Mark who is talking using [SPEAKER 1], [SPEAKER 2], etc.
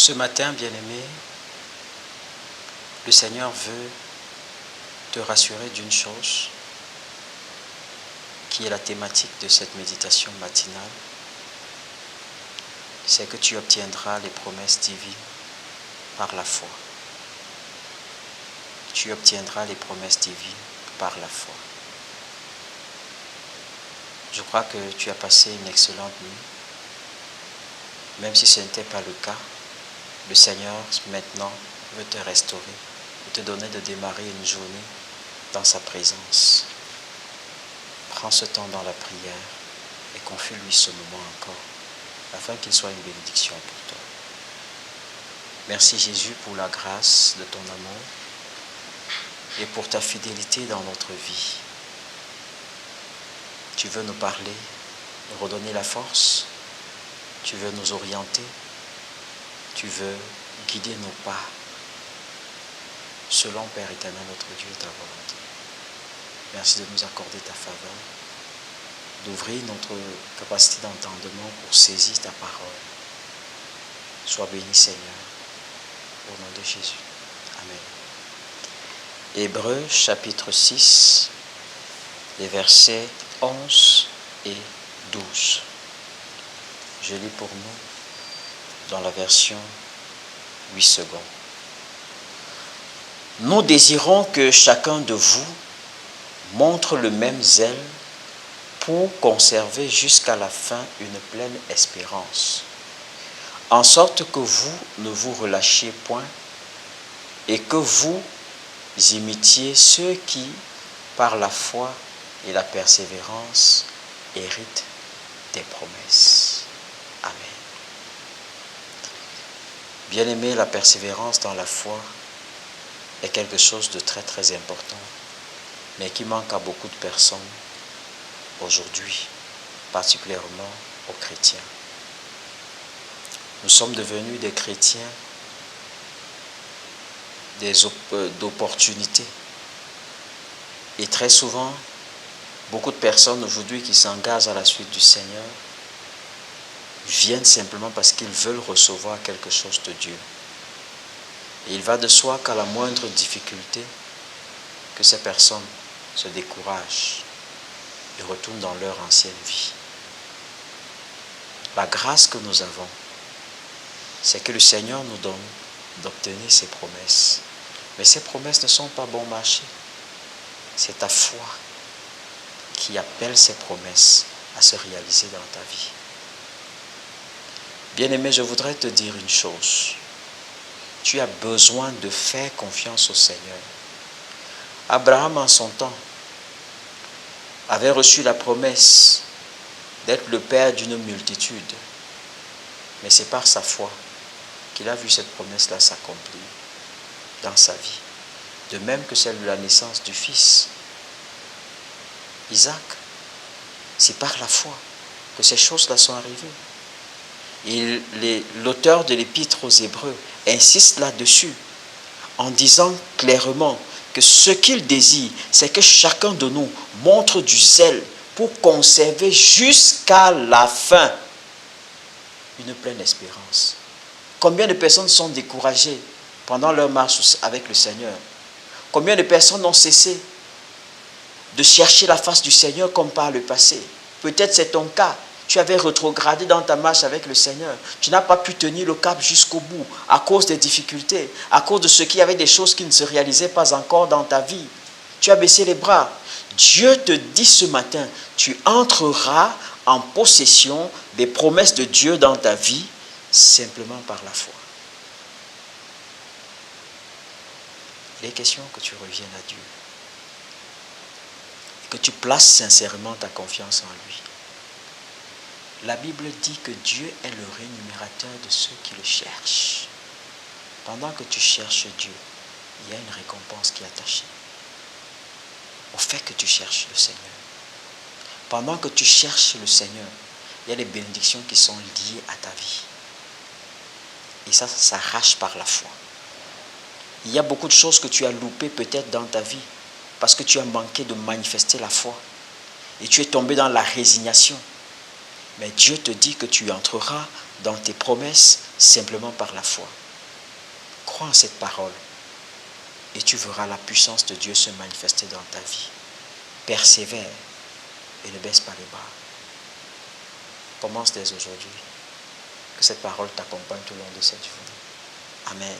[SPEAKER 1] Ce matin, bien-aimé, le Seigneur veut te rassurer d'une chose qui est la thématique de cette méditation matinale, c'est que tu obtiendras les promesses divines par la foi. Tu obtiendras les promesses divines par la foi. Je crois que tu as passé une excellente nuit. Même si ce n'était pas le cas, le Seigneur maintenant veut te restaurer et te donner de démarrer une journée dans sa présence. Prends ce temps dans la prière et confie-lui ce moment encore, afin qu'il soit une bénédiction pour toi. Merci Jésus pour la grâce de ton amour et pour ta fidélité dans notre vie. Tu veux nous parler, nous redonner la force, tu veux nous orienter, tu veux guider nos pas, selon Père éternel notre Dieu et ta volonté. Merci de nous accorder ta faveur, d'ouvrir notre capacité d'entendement pour saisir ta parole. Sois béni Seigneur, au nom de Jésus. Amen. Hébreux chapitre 6, les versets 11 et 12. Je lis pour nous dans la version 8 secondes. Nous désirons que chacun de vous montre le même zèle pour conserver jusqu'à la fin une pleine espérance, en sorte que vous ne vous relâchiez point et que vous imitiez ceux qui, par la foi et la persévérance, héritent des promesses. Amen. Bien-aimé, la persévérance dans la foi est quelque chose de très très important, mais qui manque à beaucoup de personnes aujourd'hui, particulièrement aux chrétiens. Nous sommes devenus des chrétiens d'opportunités. Et très souvent, beaucoup de personnes aujourd'hui qui s'engagent à la suite du Seigneur viennent simplement parce qu'ils veulent recevoir quelque chose de Dieu. Et il va de soi qu'à la moindre difficulté, que ces personnes se découragent et retournent dans leur ancienne vie. La grâce que nous avons, c'est que le Seigneur nous donne d'obtenir ses promesses. Mais ces promesses ne sont pas bon marché. C'est ta foi qui appelle ces promesses à se réaliser dans ta vie. Bien-aimé, je voudrais te dire une chose. Tu as besoin de faire confiance au Seigneur. Abraham, en son temps, avait reçu la promesse d'être le père d'une multitude. Mais c'est par sa foi qu'il a vu cette promesse-là s'accomplir dans sa vie. De même que celle de la naissance du fils, Isaac. C'est par la foi que ces choses-là sont arrivées. Et l'auteur de l'épître aux Hébreux insiste là-dessus en disant clairement que ce qu'il désire, c'est que chacun de nous montre du zèle pour conserver jusqu'à la fin une pleine espérance. Combien de personnes sont découragées pendant leur marche avec le Seigneur? Combien de personnes ont cessé de chercher la face du Seigneur comme par le passé? Peut-être c'est ton cas. Tu avais rétrogradé dans ta marche avec le Seigneur. Tu n'as pas pu tenir le cap jusqu'au bout à cause des difficultés, à cause de ce qu'il y avait des choses qui ne se réalisaient pas encore dans ta vie. Tu as baissé les bras. Dieu te dit ce matin, tu entreras en possession des promesses de Dieu dans ta vie simplement par la foi. Il est question que tu reviennes à Dieu et que tu places sincèrement ta confiance en lui. La Bible dit que Dieu est le rémunérateur de ceux qui le cherchent. Pendant que tu cherches Dieu, il y a une récompense qui est attachée au fait que tu cherches le Seigneur. Pendant que tu cherches le Seigneur, il y a des bénédictions qui sont liées à ta vie. Et ça s'arrache par la foi. Il y a beaucoup de choses que tu as loupées peut-être dans ta vie parce que tu as manqué de manifester la foi. Et tu es tombé dans la résignation. Mais Dieu te dit que tu entreras dans tes promesses simplement par la foi. Crois en cette parole et tu verras la puissance de Dieu se manifester dans ta vie. Persévère et ne baisse pas les bras. Commence dès aujourd'hui. Que cette parole t'accompagne tout au long de cette journée. Amen.